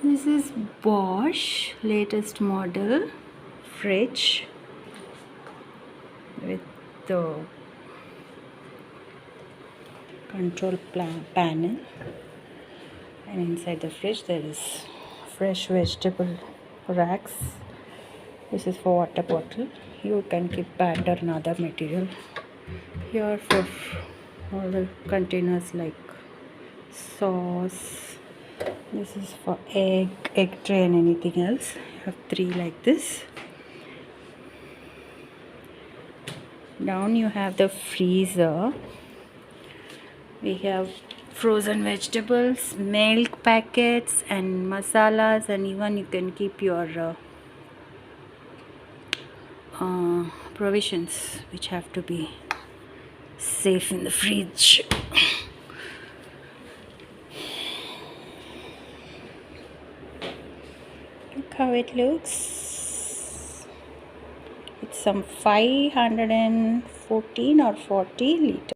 This is Bosch latest model fridge with the control panel, and inside the fridge there is fresh vegetable racks. This is for water bottle. You can keep batter and other material here for all the containers like sauce. This is for egg tray and anything else. You have 3 like this. Down you have the freezer. We have frozen vegetables, milk packets and masalas, and even you can keep your provisions which have to be safe in the fridge. Look how it looks. It's some 514 or 40 liters.